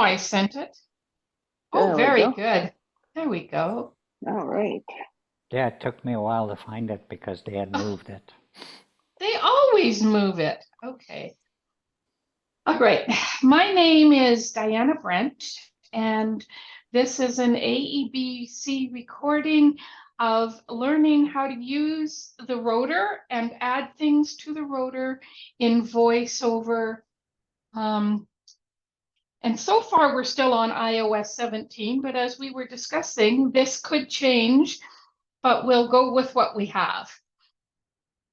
I sent it. Oh, There we very go. good. There we go. All right. Yeah, it took me a while to find it because they had moved it. They always move it. Okay. All right. My name is Diana Brent, and this is an AEBC recording of learning how to use the rotor and add things to the rotor in VoiceOver. And so far, we're still on iOS 17, but as we were discussing, this could change, but we'll go with what we have.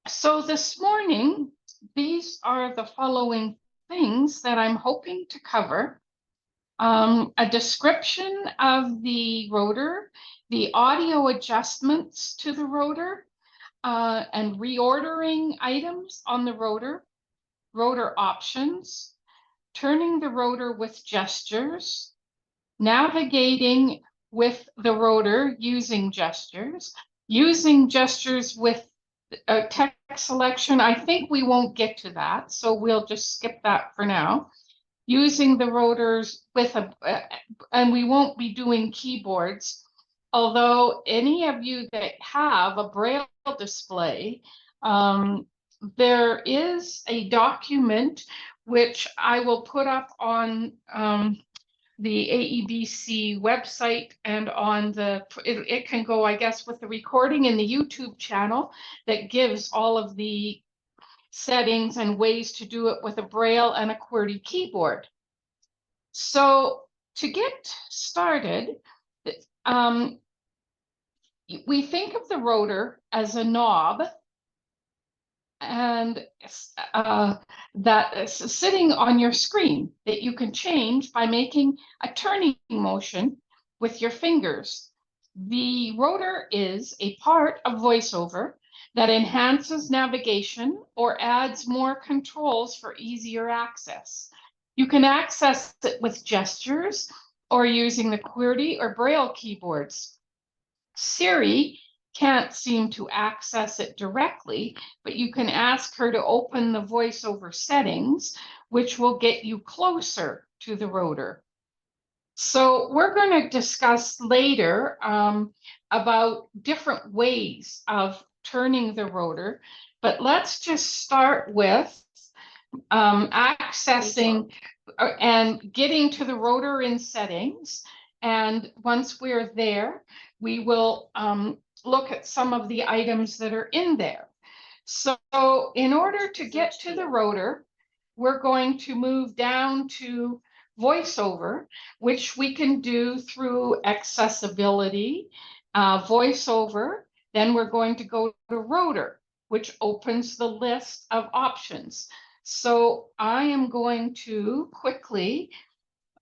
So this morning, these are the following things that I'm hoping to cover. A description of the rotor, the audio adjustments to the rotor, and reordering items on the rotor, rotor options, turning the rotor with gestures, navigating with the rotor using gestures with a text selection. I think we won't get to that, so we'll just skip that for now. Using the rotors with and we won't be doing keyboards, although any of you that have a Braille display, there is a document which I will put up on the AEBC website and on it can go, I guess, with the recording in the YouTube channel that gives all of the settings and ways to do it with a Braille and a QWERTY keyboard. So to get started, we think of the rotor as a knob, and that is sitting on your screen that you can change by making a turning motion with your fingers. The rotor is a part of VoiceOver that enhances navigation or adds more controls for easier access. You can access it with gestures or using the QWERTY or Braille keyboards. Siri can't seem to access it directly, but you can ask her to open the VoiceOver settings, which will get you closer to the rotor. So we're going to discuss later about different ways of turning the rotor, but let's just start with accessing and getting to the rotor in settings. And once we're there, we will look at some of the items that are in there. So in order to get to the rotor, we're going to move down to VoiceOver, which we can do through accessibility, VoiceOver. Then we're going to go to rotor, which opens the list of options. So I am going to quickly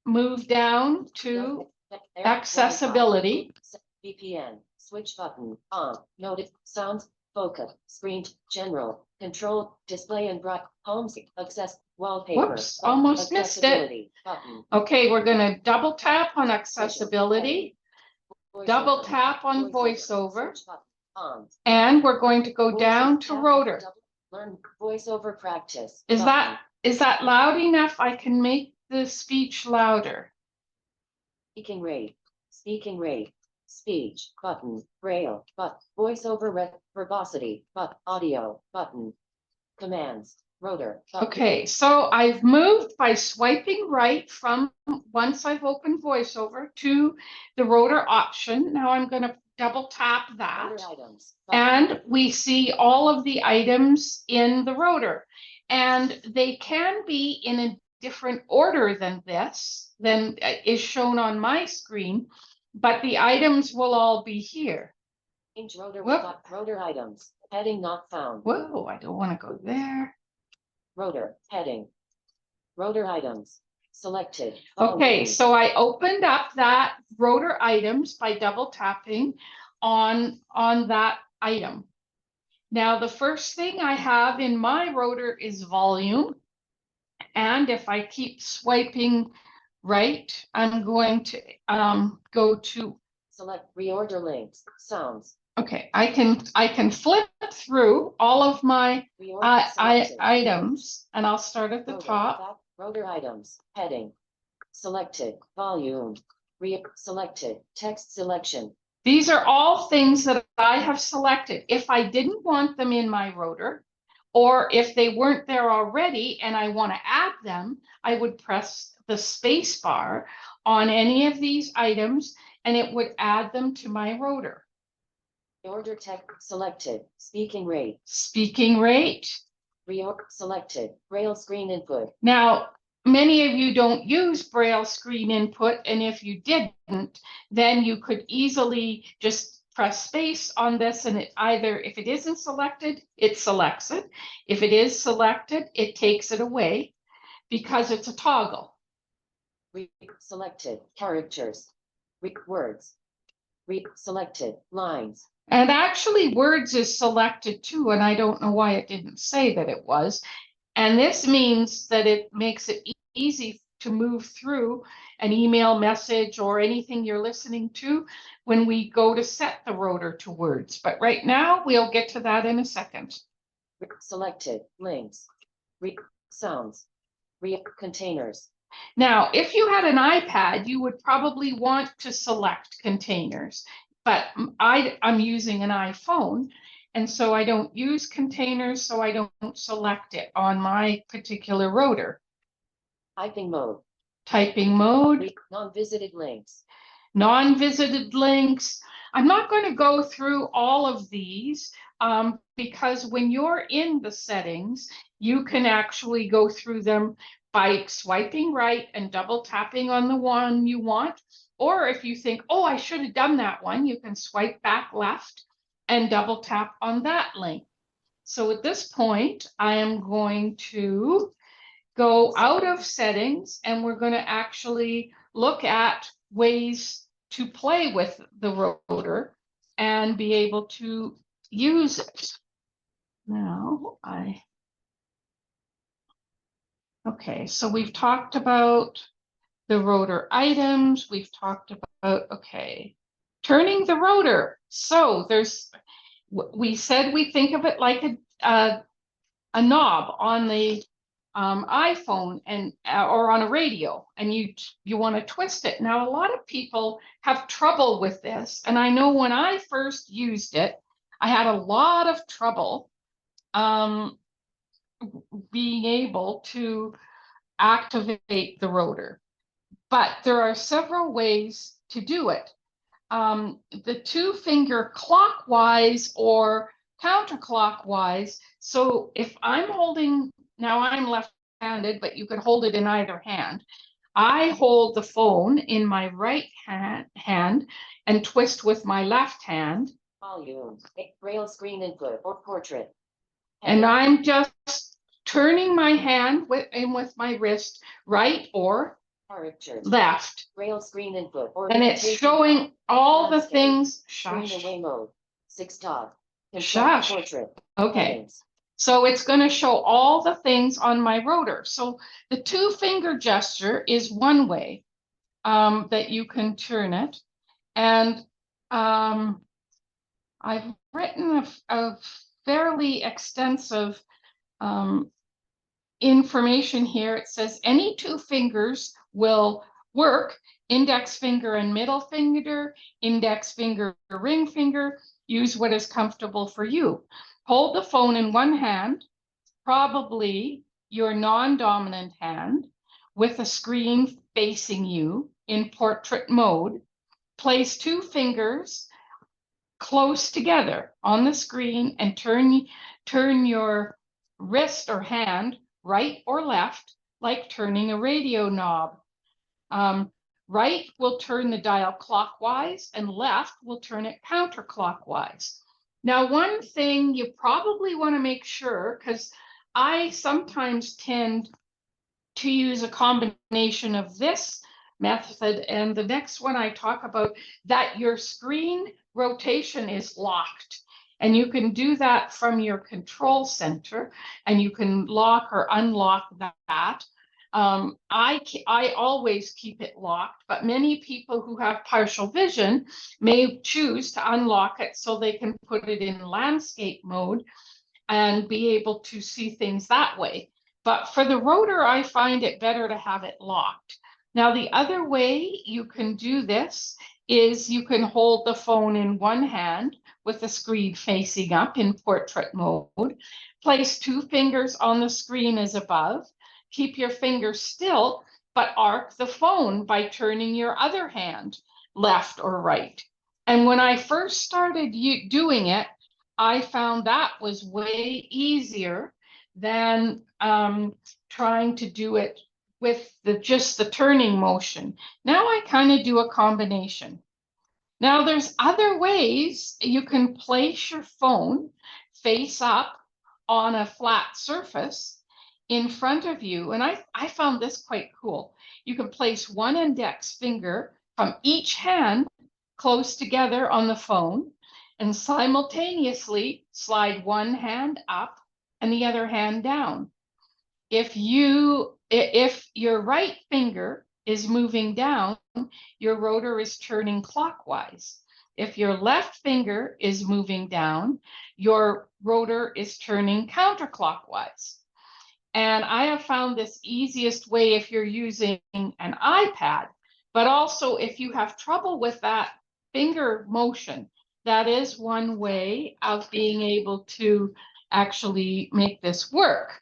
move down to accessibility. VPN, switch button, on, noted, sounds, focus, screen, general, control, display and bright, home, access, wallpaper. Whoops, almost missed it. Button. Okay, we're going to double tap on accessibility, double tap on VoiceOver, and we're going to go down to rotor. Learn VoiceOver practice. Is that loud enough? I can make the speech louder. Speaking rate, speech, button, Braille, but VoiceOver verbosity, but audio, button, commands, rotor. Button. Okay, so I've moved by swiping right from once I've opened VoiceOver to the rotor option. Now I'm going to double tap that. Items, and we see all of the items in the rotor. And they can be in a different order than is shown on my screen, but the items will all be here. Change rotor, rotor items, heading not found. Whoa, I don't want to go there. Rotor, heading, rotor items, selected. Okay, so I opened up that rotor items by double tapping on that item. Now, the first thing I have in my rotor is volume. And if I keep swiping right, I'm going to go to select reorder links, sounds. Okay, I can flip through all of my items, and I'll start at the top. Rotor items, heading, Selected. Volume. Selected. Text selection. These are all things that I have selected. If I didn't want them in my rotor, or if they weren't there already and I want to add them, I would press the space bar on any of these items and it would add them to my rotor. Order text selected. Speaking rate. Speaking rate. Reorder selected. Braille screen input. Now, many of you don't use Braille screen input, and if you didn't, then you could easily just press space on this, and it either, if it isn't selected, it selects it. If it is selected, it takes it away because it's a toggle. Selected. Characters. Words. Selected. Lines. And actually, words is selected too, and I don't know why it didn't say that it was. And this means that it makes it easy to move through an email message or anything you're listening to when we go to set the rotor to words. But right now, we'll get to that in a second. Selected. Links. Sounds. Containers. Now, if you had an iPad, you would probably want to select containers, but I'm using an iPhone, and so I don't use containers, so I don't select it on my particular rotor. Typing mode. Typing mode. Non-visited links. Non-visited links. I'm not going to go through all of these because when you're in the settings, you can actually go through them by swiping right and double tapping on the one you want. Or if you think, oh, I should have done that one, you can swipe back left and double tap on that link. So at this point, I am going to go out of settings and we're going to actually look at ways to play with the rotor and be able to use it. Now okay, so we've talked about the rotor items. We've talked about, okay, turning the rotor. So we said we think of it like a knob on the iPhone and or on a radio, and you want to twist it. Now, a lot of people have trouble with this, and I know when I first used it, I had a lot of trouble being able to activate the rotor. But there are several ways to do it. The 2-finger clockwise or counterclockwise. So if I'm holding, now I'm left-handed, but you could hold it in either hand. I hold the phone in my right hand and twist with my left hand. Volume. Braille screen input or portrait. And I'm just turning my hand with my wrist right or characters. Left. Braille screen input. And it's showing all the landscape, things. Screen Shush. away mode. 6 top. Shush. Portrait. Okay. Headings. So it's going to show all the things on my rotor. So the 2-finger gesture is one way that you can turn it. And I've written a fairly extensive information here. It says any 2 fingers will work: index finger and middle finger, index finger, ring finger. Use what is comfortable for you. Hold the phone in one hand, probably your non-dominant hand, with a screen facing you in portrait mode. Place 2 fingers close together on the screen and turn your wrist or hand right or left, like turning a radio knob. Right will turn the dial clockwise and left will turn it counterclockwise. Now, one thing you probably want to make sure, because I sometimes tend to use a combination of this method and the next one I talk about, that your screen rotation is locked. And you can do that from your control center, and you can lock or unlock that. I always keep it locked, but many people who have partial vision may choose to unlock it so they can put it in landscape mode and be able to see things that way. But for the rotor, I find it better to have it locked. Now, the other way you can do this is you can hold the phone in one hand with the screen facing up in portrait mode. Place 2 fingers on the screen as above. Keep your fingers still, but arc the phone by turning your other hand left or right. And when I first started doing it, I found that was way easier than trying to do it with just the turning motion. Now I kind of do a combination. Now there's other ways you can place your phone face up on a flat surface in front of you. And I found this quite cool. You can place one index finger from each hand close together on the phone and simultaneously slide one hand up and the other hand down. If your right finger is moving down, your rotor is turning clockwise. If your left finger is moving down, your rotor is turning counterclockwise. And I have found this easiest way if you're using an iPad, but also if you have trouble with that finger motion, that is one way of being able to actually make this work.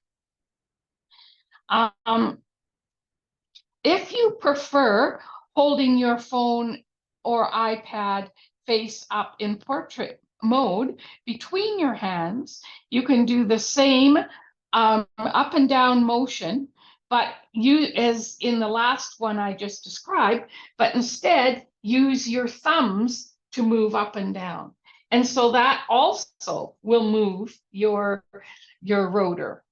If you prefer holding your phone or iPad face up in portrait mode between your hands, you can do the same up and down motion, but as in the last one I just described, but instead use your thumbs to move up and down. And so that also will move your rotor.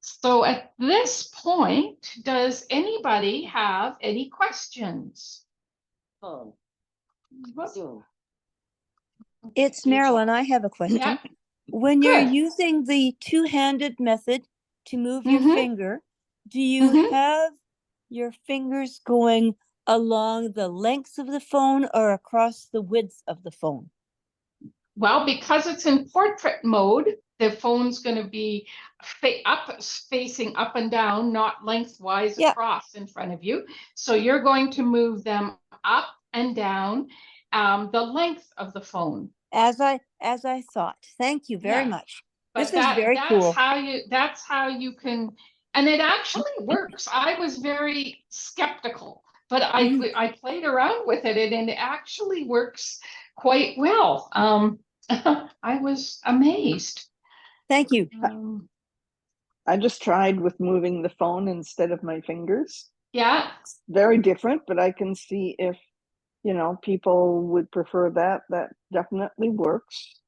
So at this point, does anybody have any questions? Phone. Zoom. It's Marilyn. I have a question. Yeah, When you're good. using the two-handed method to move your Mhm. finger, do you Mhm. have your fingers going along the length of the phone or across the width of the phone? Well, because it's in portrait mode, the phone's going to be facing up and down, not lengthwise Yeah. across in front of you. So you're going to move them up and down the length of the phone. As I thought. Thank you very Yeah. much. But This is very cool. that's how you can, and it actually works. I was very skeptical, but I played around with it and it actually works quite well. I was amazed. Thank you. I just tried with moving the phone instead of my fingers. Yeah. Very different, but I can see if, people would prefer that. That definitely works.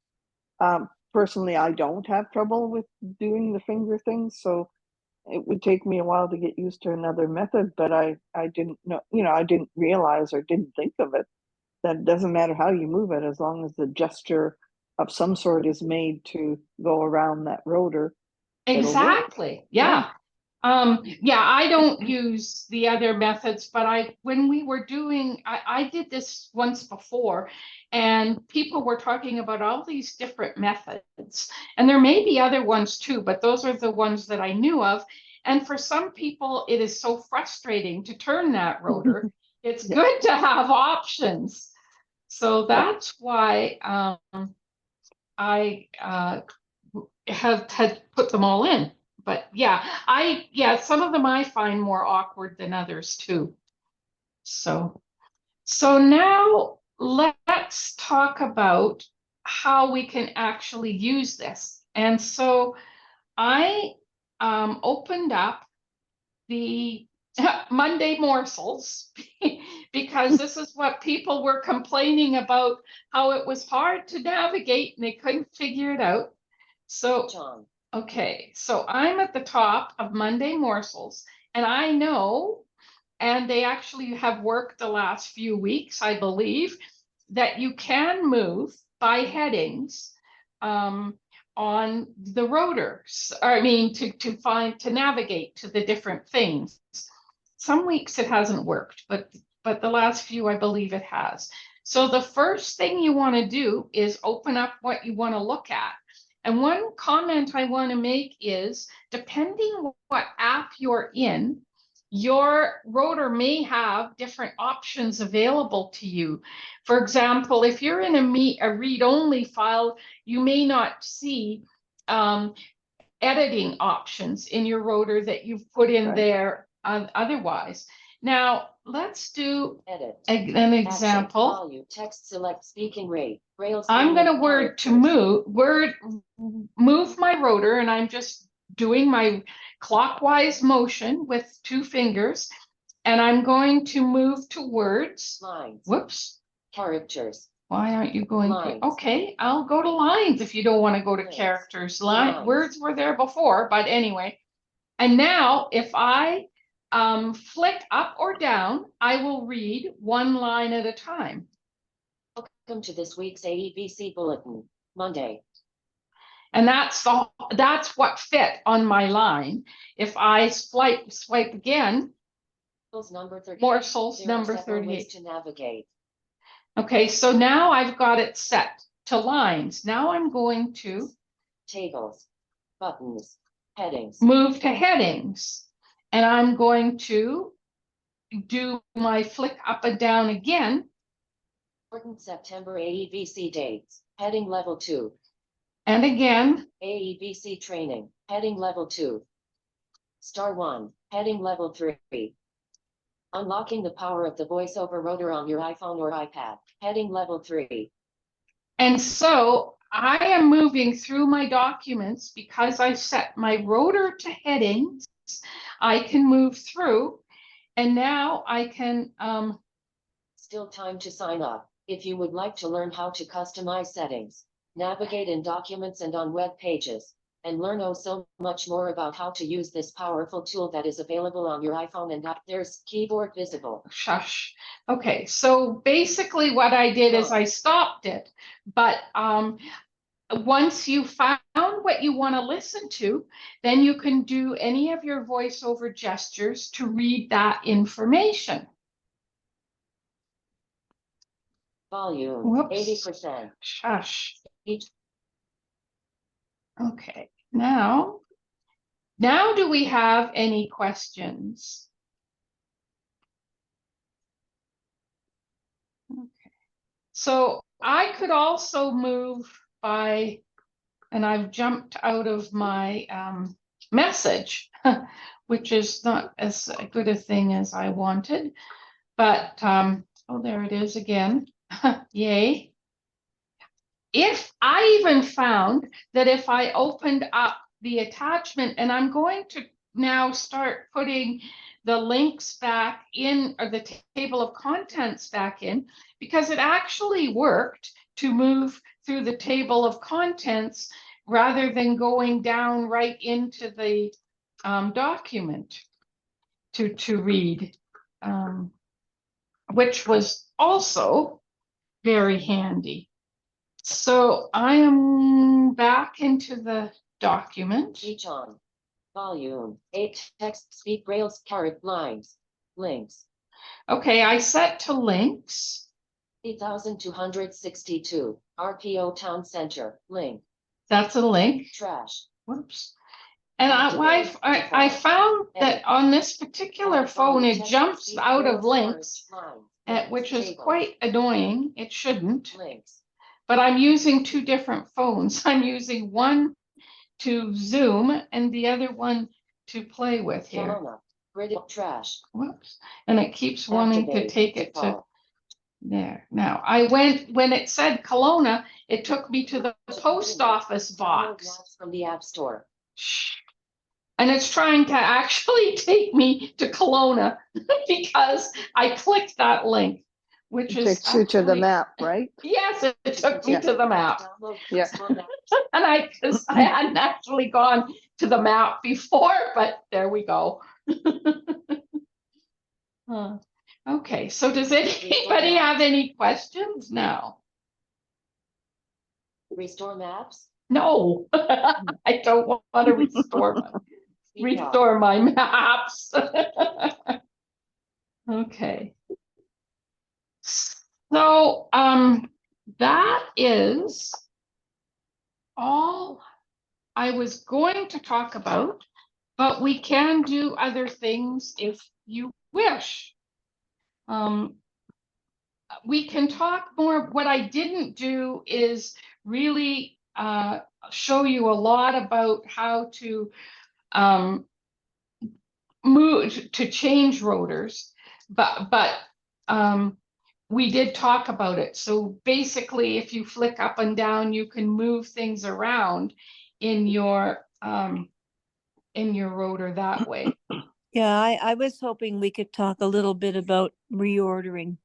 Personally, I don't have trouble with doing the finger thing, so it would take me a while to get used to another method, but I didn't know, I didn't realize or didn't think of it. That it doesn't matter how you move it, as long as the gesture of some sort is made to go around that rotor. Exactly. Yeah. Yeah, I don't use the other methods, but when we were doing, I did this once before, and people were talking about all these different methods, and there may be other ones too, but those are the ones that I knew of. And for some people, it is so frustrating to turn that rotor. It's Yeah. good to have options. So that's why I have had put them all in. But yeah, some of them I find more awkward than others too. So now let's talk about how we can actually use this. And so I opened up the Monday morsels because this is what people were complaining about, how it was hard to navigate and they couldn't figure it out. So John. okay, so I'm at the top of Monday morsels, and I know, and they actually have worked the last few weeks, I believe, that you can move by headings on the rotors. I mean, to navigate to the different things. Some weeks it hasn't worked, but the last few I believe it has. So the first thing you want to do is open up what you want to look at. And one comment I want to make is, depending what app you're in, your rotor may have different options available to you. For example, if you're in a read-only file, you may not see editing options in your rotor that you've put in Right. there otherwise. Now, let's do Edit. an Action. example. Volume. Text. Select speaking rate. Braille. I'm going to characters. move my rotor, and I'm just doing my clockwise motion with 2 fingers, and I'm going to move to words. Lines. Whoops. Characters. Why aren't you going Lines. to? Okay, I'll go to lines if you don't want to go to Lines. characters. Lines. Words were there before, but anyway. And now if I flick up or down, I will read 1 line at a time. Welcome to this week's AEBC Bulletin, Monday. And that's what fit on my line. If I swipe again, Number 38. morsels There are number several 38. ways to navigate. Okay, so now I've got it set to lines. Now I'm going to Tables, buttons, headings. move to headings. And I'm going to do my flick up and down again. Important September AEBC dates. Heading level 2. And again. AEBC training. Heading level 2. Star 1. Heading level 3. Unlocking the power of the VoiceOver Rotor on your iPhone or iPad. Heading level 3. And so I am moving through my documents because I set my rotor to headings. I can move through, and now I can Still time to sign up. If you would like to learn how to customize settings, navigate in documents and on web pages, and learn so much more about how to use this powerful tool that is available on your iPhone and app. There's keyboard visible. Shush. Okay, so basically what I did is I stopped it, but once you found what you want to listen to, then you can do any of your voiceover gestures to read that information. Volume. Whoops. 80%. Shush. Each. Okay, now do we have any questions? Okay, so I could also move by, and I've jumped out of my message, which is not as good a thing as I wanted, but oh, there it is again. Yay. If I even found that if I opened up the attachment, and I'm going to now start putting the links back in, or the table of contents back in, because it actually worked to move through the table of contents rather than going down right into the document to read, which was also very handy. So I am back into the document. Each on. Volume. 8. Text. Speak. Braille's. Carrot. Lines. Links. Okay, I set to links. 8,262. RPO Town Center. Link. That's a link. Trash. Whoops. And I found that on this particular phone, it jumps out of links, which is quite annoying. It shouldn't. Links. But I'm using 2 different phones. I'm using one to Zoom and the other one to play with here. Kelowna. Grid. Trash. Whoops. And it keeps wanting to Activate. take it to Default. there. Now, I went, when it said Kelowna, it took me to the post office Download box. maps from the App Store. Shh. And it's trying to actually take me to Kelowna because I clicked that link, which It is takes you to the actually- map, right? Yes, it took me Yeah. to the map. Download Yeah. Store Maps. And because I hadn't actually gone to the map before, but there we go. Huh. Okay, so does anybody have any questions now? Restore maps. No, I don't want to restore my maps. Okay. So that is all I was going to talk about, but we can do other things if you wish. We can talk more. What I didn't do is really show you a lot about how to move to change rotors, but we did talk about it. So basically, if you flick up and down, you can move things around in your rotor that way. Yeah, I was hoping we could talk a little bit about reordering.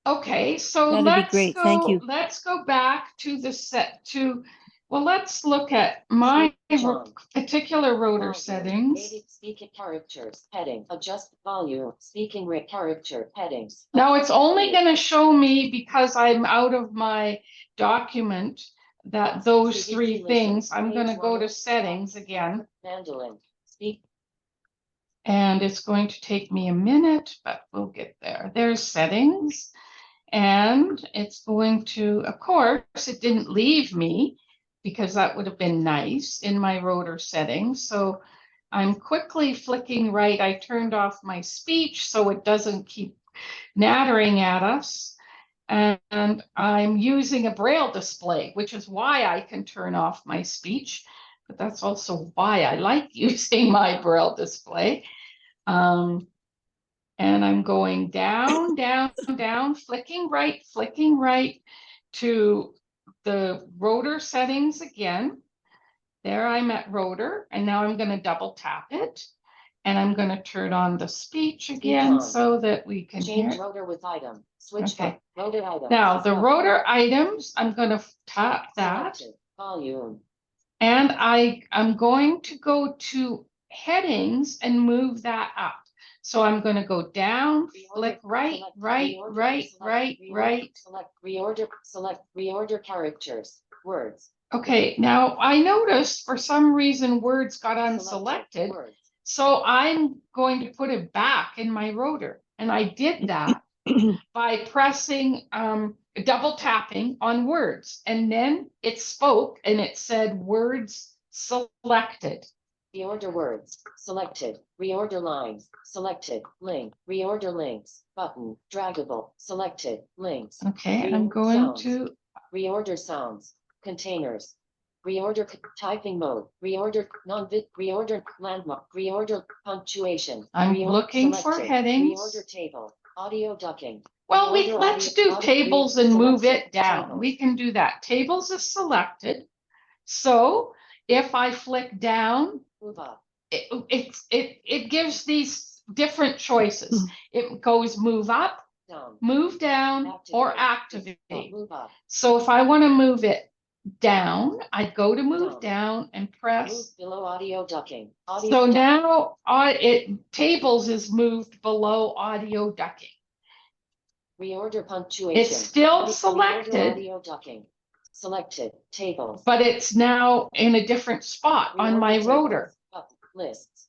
Okay, so That'd be great. Thank you. let's go back to the well, let's look at my John. particular rotor Volume, settings. edit speaking characters, heading, adjust volume, speaking rate character, headings. Now it's only going to show me, because I'm out of my document, that those CVT three listen, things. I'm going to page go one to of- settings again, Mandolin, speak, and it's going to take me a minute, but we'll get there. There's settings, and it's going to, of course, it didn't leave me, because that would have been nice in my rotor settings. So I'm quickly flicking right. I turned off my speech so it doesn't keep nattering at us. And I'm using a braille display, which is why I can turn off my speech, but that's also why I like using my braille display. And I'm going down, down, down, flicking right to the rotor settings again. There I'm at rotor, and now I'm going to double tap it. And I'm going to turn on the speech again on. so that we can hear. change rotor with item, switch Okay. up, rotor item. Now, the Stop. rotor items, I'm going to tap that. Selected, volume, And I'm going to go to headings and move that up. So I'm going to go down, flick right, select, right, reorder, right, select, right, reorder, right. select, reorder characters, words. Okay, now I noticed for some reason words got unselected. Words. So I'm going to put it back in my rotor. And I did that by pressing, double tapping on words. And then it spoke and it said words selected. Reorder words, selected, reorder lines, selected, link, reorder links, button, draggable, selected, links. Okay, I'm Reorder going sounds. to, Reorder sounds, containers. Reorder typing mode, reorder non-bit, reorder landmark, reorder punctuation. I'm looking for selected, headings. Reorder table, audio ducking. Well, reorder let's audio- do audio- tables and move selected, it down. tables. We can do that. Tables is selected. So if I flick down, Move up, it gives these different choices. It goes move up, down, move down, or activate. activate. Move up, So if I want to move it down, I'd go to move Down. down and move press. below audio ducking. Audio So ducking. now tables is moved below audio ducking. Reorder punctuation. It's still Reorder selected, audio ducking. Selected, tables. but it's now in a different spot on Reorder my tables. rotor. Up, lists.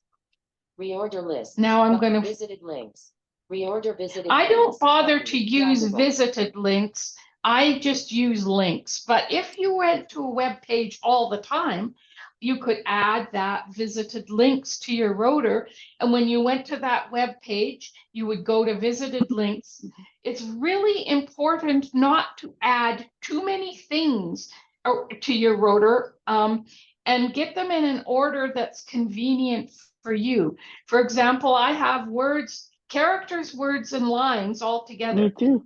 Reorder lists. Now I'm Up, gonna- visited links. Reorder visited. I don't links. bother Button, to use draggable. visited links. I just use links. But if you went to a web page all the time, you could add that visited links to your rotor. And when you went to that web page, you would go to visited links. It's really important not to add too many things to your rotor, and get them in an order that's convenient for you. For example, I have words, characters, words, and lines all Me together too.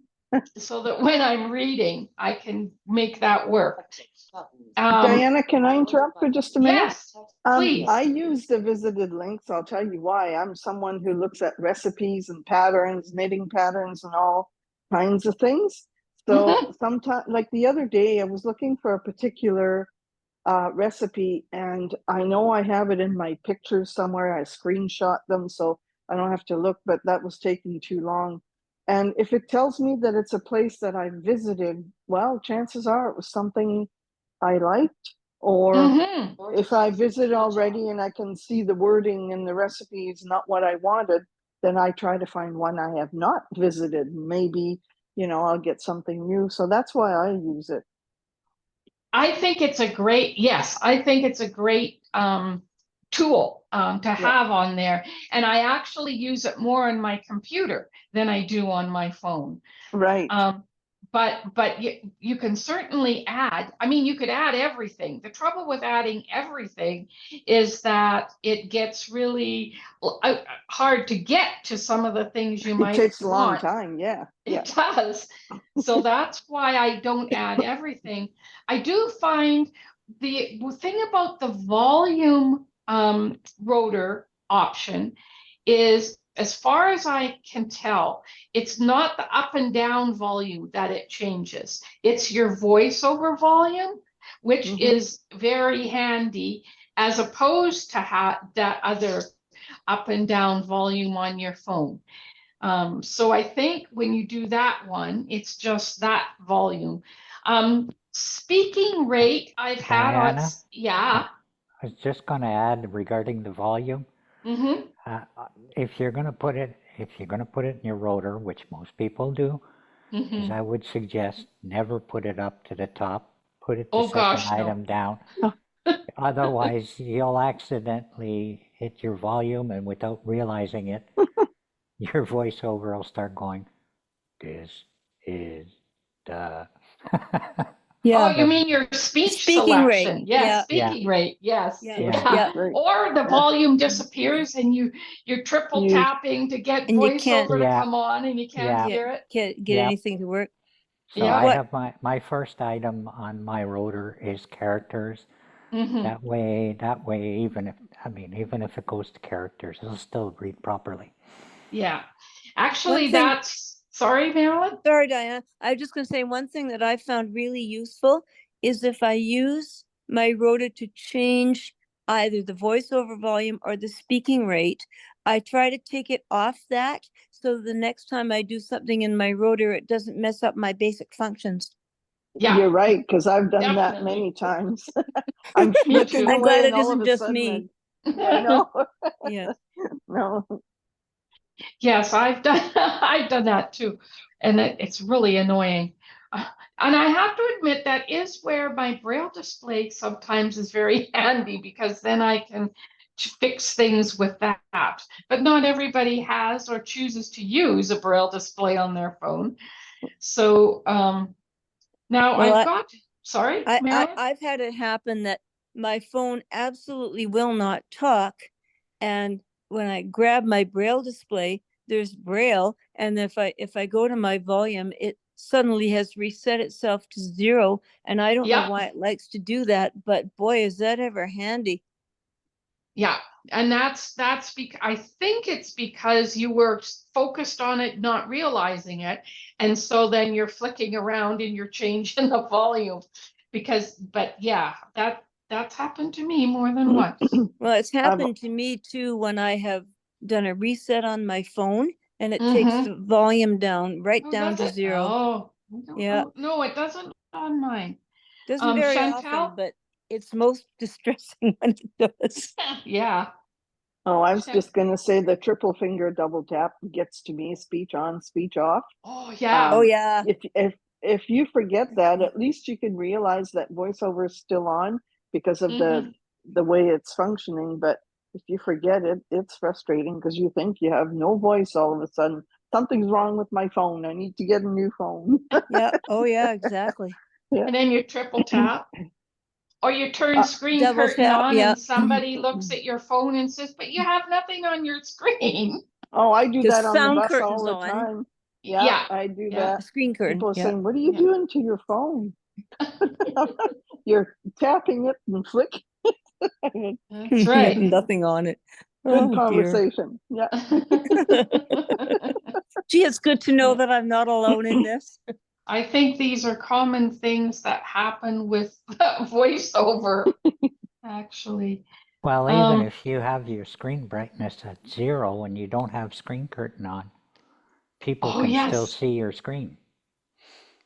so that when I'm reading, I can make that work. Buttons. Diana, can I interrupt for just a minute? Yes, please. I use the visited links. I'll tell you why. I'm someone who looks at recipes and patterns, knitting patterns and all kinds of things. So sometimes, like the other day, I was looking for a particular recipe, and I know I have it in my pictures somewhere. I screenshot them so I don't have to look, but that was taking too long. And if it tells me that it's a place that I visited, well, chances are it was something I liked. Or Mhm. if I visit already and I can see the wording and the recipe is not what I wanted, then I try to find one I have not visited. Maybe, I'll get something new. So that's why I use it. I think it's a great, yes, I think it's a great tool to have on there. And I actually use it more on my computer than I do on my phone. Right. But you can certainly add, I mean, you could add everything. The trouble with adding everything is that it gets really hard to get to some of the things you It might takes a long want. time. Yeah. It does. So that's why I don't add everything. I do find the thing about the volume rotor option is, as far as I can tell, it's not the up and down volume that it changes. It's your voiceover volume, which is very handy, as opposed to that other up and down volume on your phone. So I think when you do that one, it's just that volume. Speaking rate, I've had on, Diana? yeah. I was just going to add regarding the volume. Mm-hmm. If you're going to put it in your rotor, which most people do, is I would suggest never put it up to the top. Put it the Oh second gosh, no. item down. Otherwise, you'll accidentally hit your volume, and without realizing it, your voiceover will start going, "This is the." Yeah. Oh, you mean your speech Speaking rate, selection? Yes, yeah. speaking rate. Yes. Yeah. Yeah. Right. Or the volume disappears and you're triple You- tapping to get And you can't- voiceover to Yeah. come on and you can't Yeah. hear it. Can't get Yep. anything to work. So Yeah. I What- have my first item on my rotor is characters. Mhm. That way, even if it goes to characters, it'll still read properly. Yeah. Actually, One thing- that's, sorry, Marilyn? Sorry, Diana. I was just going to say one thing that I found really useful is if I use my rotor to change either the voiceover volume or the speaking rate, I try to take it off that so the next time I do something in my rotor, it doesn't mess up my basic functions. Yeah. You're right, because I've done that Definitely. many times. I'm Me switching too. I'm away glad and it all isn't of a just sudden me. I know. Yeah. No. Yes, I've done I've done that too, and it's really annoying. And I have to admit that is where my braille display sometimes is very handy, because then I can fix things with that. But not everybody has or chooses to use a braille display on their phone. So now Well, I've got, sorry, Marilyn? I've had it happen that my phone absolutely will not talk. And when I grab my braille display, there's braille. And if I go to my volume, it suddenly has reset itself to 0. And I don't know Yeah. why it likes to do that, but boy, is that ever handy. Yeah, and that's because I think it's because you were focused on it, not realizing it, and so then you're flicking around and you're changing the volume. But yeah, that's happened to me more than once. Well, it's happened to me too when I have done a reset on my phone and it takes Mhm. the volume down right Oh, down does to it? 0. Oh, I don't Yeah. know. No, it doesn't on mine. Doesn't very Chantel? often, but it's most distressing when it does. Yeah. Oh, I was Sure. just gonna say the triple finger double tap gets to me, speech on, speech off. Oh yeah. Oh yeah. If you forget that, at least you can realize that voiceover is still on because of the way it's functioning. But if you forget it, it's frustrating because you think you have no voice all of a sudden. Something's wrong with my phone. I need to get a new phone. Yeah. Oh yeah, exactly. And then you triple tap. Or you turn screen double curtain tap, on yeah. and somebody looks at your phone and says, but you have nothing on your screen. Oh, I do 'Cause that on the sound bus all curtain's the on. time. Yeah, Yeah, I do yeah. A that. screen curtain. People are Yeah. saying, what are you Yeah. doing to your phone? You're tapping it and flicking it. That's You have right. nothing on it. Good Oh, dear. conversation. Yeah. Gee, it's good to know Yeah. that I'm not alone in this. I think these are common things that happen with voiceover, actually. Well, even if you have your screen brightness at 0 and you don't have screen curtain on, people Oh, can yes. still see your screen.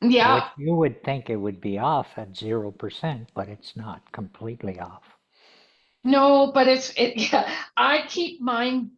Yeah. Which you would think it would be off at 0%, but it's not completely off. No, but yeah, I keep mine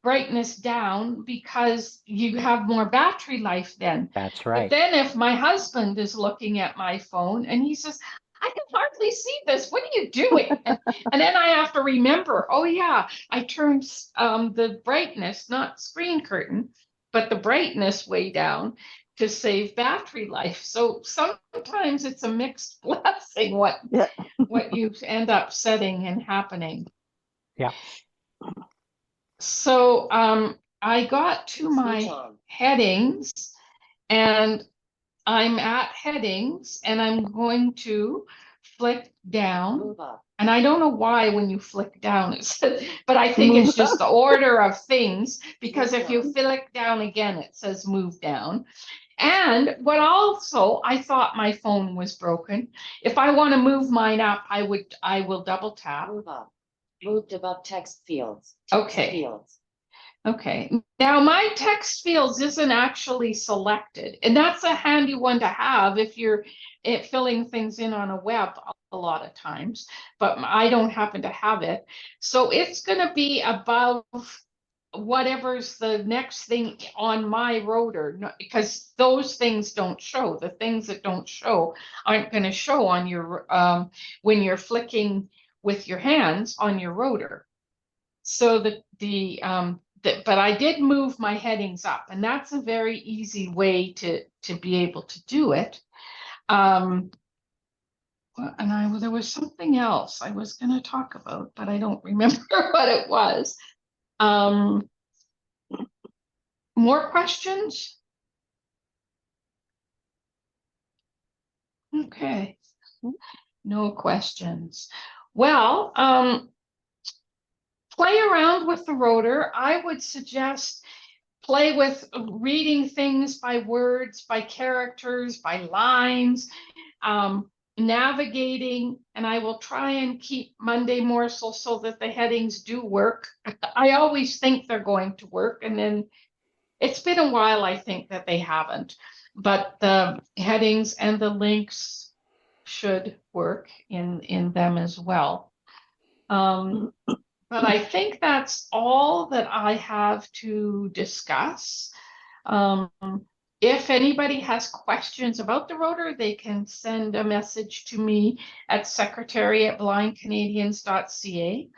brightness down because you have more battery life then. That's But right. then if my husband is looking at my phone and he says, I can hardly see this. What are you doing? And then I have to remember, oh yeah, I turned the brightness, not screen curtain, but the brightness way down to save battery life. So sometimes it's a mixed blessing Yeah. what you end up setting and happening. Yeah. So I got to Switch my on. headings, and I'm at headings, and I'm going to flick down. Move up. And I don't know why when you flick down it says, but I think Move it's just the order of things, because Move if you down. flick down again, it says move down. And what also, I thought my phone was broken. If I want to move mine up, I will double tap. Move up. Moved above text fields. Text Okay. Fields. Okay, now my text fields isn't actually selected, and that's a handy one to have if you're filling things in on a web a lot of times, but I don't happen to have it. So it's going to be above whatever's the next thing on my rotor, because those things don't show. The things that don't show aren't going to show on your when you're flicking with your hands on your rotor. So but I did move my headings up, and that's a very easy way to be able to do it. And there was something else I was going to talk about, but I don't remember what it was. More questions? Okay. No questions. Well, play around with the rotor. I would suggest play with reading things by words, by characters, by lines, navigating, and I will try and keep Monday Morsel so that the headings do work. I always think they're going to work, and then it's been a while, I think, that they haven't. But the headings and the links should work in them as well. But I think that's all that I have to discuss. If anybody has questions about the rotor, they can send a message to me at secretary@blindcanadians.ca,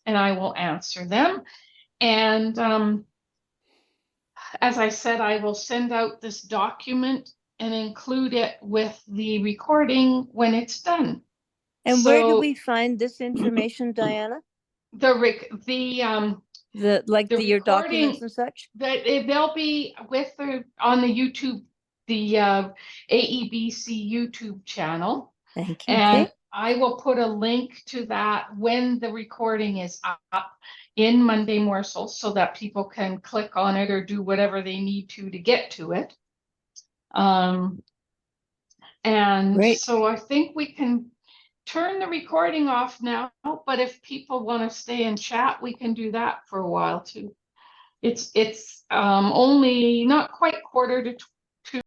and I will answer them. And as I said, I will send out this document and include it with the recording when it's done. And where do So we find this information, Diana? your Your documents recording and such? they'll be with on the YouTube, the AEBC YouTube channel, Thank you. and Okay. I will put a link to that when the recording is up in Monday Morsel, so that people can click on it or do whatever they need to get to it. And Great. so I think we can turn the recording off now, but if people want to stay and chat, we can do that for a while too. It's only not quite 11:45.